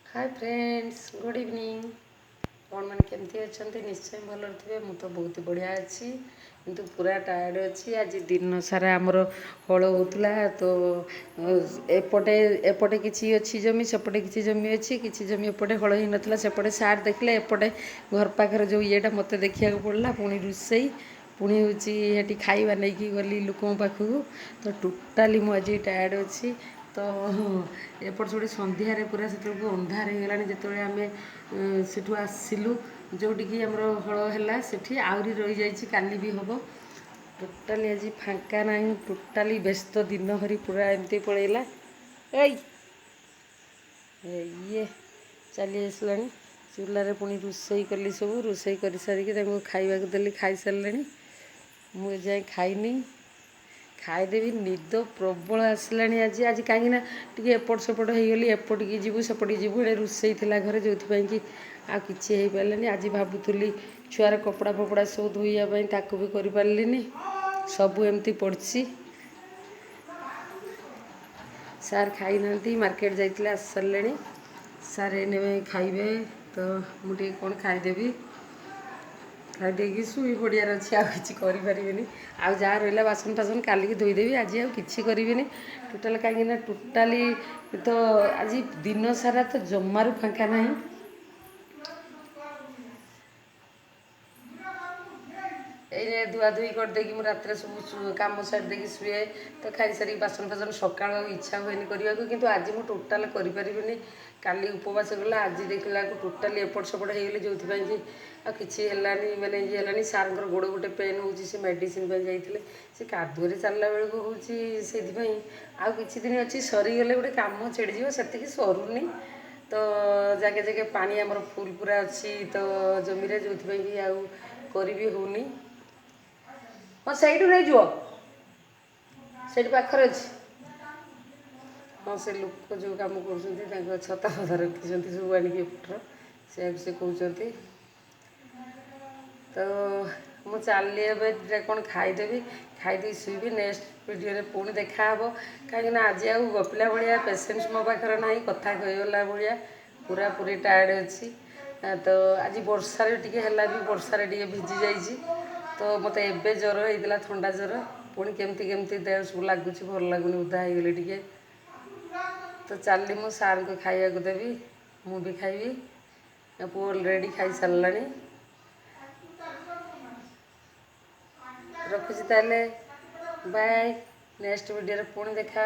hi friends good evening कौन मैंने केमती अच्छा निश्चय भल थे मु तो बहुत बढ़िया अच्छी किंतु पूरा टायर्ड अच्छी आज दिन सारा आमर हल होता तो एपटे एपटे किसी अच्छी जमी सेपटे किसी जमी अच्छी किसी जमी एपटे हल ही नाला सेपटे सार देखले एपटे घर पाखर जो येटा मत देखा पड़ा पुणी रोसई पुणी हूँ खाଇବା नहीं गली लोक पाखक तो टोटाली मुझे टायर्ड अच्छी तो एपट से सन्धार पूरा से अंधार हो गला जो आम सेठू आसिलु जोटिकी आमर हल है सेठी आहरी रही जाइए काली भी हम टोटाली आज फांका ना टोटाली व्यस्त दिन हरी पूरा एमती पलैला ये चली आसला चूल्हे पुणी रोसई कली सब रोसई कर सारिकी खावा देली खाई सारे मुझे जाए खाईनी खाईदेवी निद प्रबल आसला आज आज कहीं एपट सेपट हो गली एपटिकी जीवु सेपटिकी जीवु ए रोसई थी घरे जो कि आ किसी हो पारानी आज भावुली छुआर कपड़ा फपड़ा सब धोइबापी ताकू भी कर पार्लिनी सबू एमती पड़ी सार खाई ना मार्केट जाते आस सारे सार एने खाइबे तो मुझे कौन खाईदेवी खाईदे शुई पड़ियार अच्छी आ कि करें आ जहाँ रहा बासन फासन कालिकी धोईदेवी आज आछि करें टोटाल कहीं टोटाली तो आज दिन सारा तो जमारू फांका ना ये धुआधुई करदे रात सब कम सारी शुए तो खाई सारी बासन फासन सका इच्छा हुए करने को आज मुझे टोटाल करें काली उपवास गला आज देखला टोटाली एपट सेपट हो गली जो कि आनी मानने ये है सार गोड़ गोटे पेन हो मेडिसिन जाते से कादुअ चलला बेलू हूँ से आउ कि दिन अच्छी सरीगले गोटे कम छिड़जी से सरूनी तो जगह जगह पानी आमर फुल पूरा अच्छी तो जमीरे जो कि आउ करी होनी हाँ से नहीं जुओ से पाखर अच्छी हाँ से लोक जो कम कर छता फता रखी सब आणिक एपटर से कहते तो मुझे चली ए कौन खाईदेवी खाईदे शुबी नेक्स्ट वीडियो पुणी देखा कहीं आज आ गपिला भाया पेसेंस मो पाखर ना कथा कहगला भाया पूरा पूरी टायर्ड अच्छी तो आज वर्षार टी है भी वर्षार टी भिजी जाइए तो मत एवं ज्वर होता थंडा ज्वर पुणी केमती केमती देह सब लगुच भल लगुनि उदा हो गली टे तो चली मु सार को खाया देवी मु भी खाइबी पु अलरेडी खाई सारा रखुची ताले बाय नेक्स्ट वीडियो पुणी देखा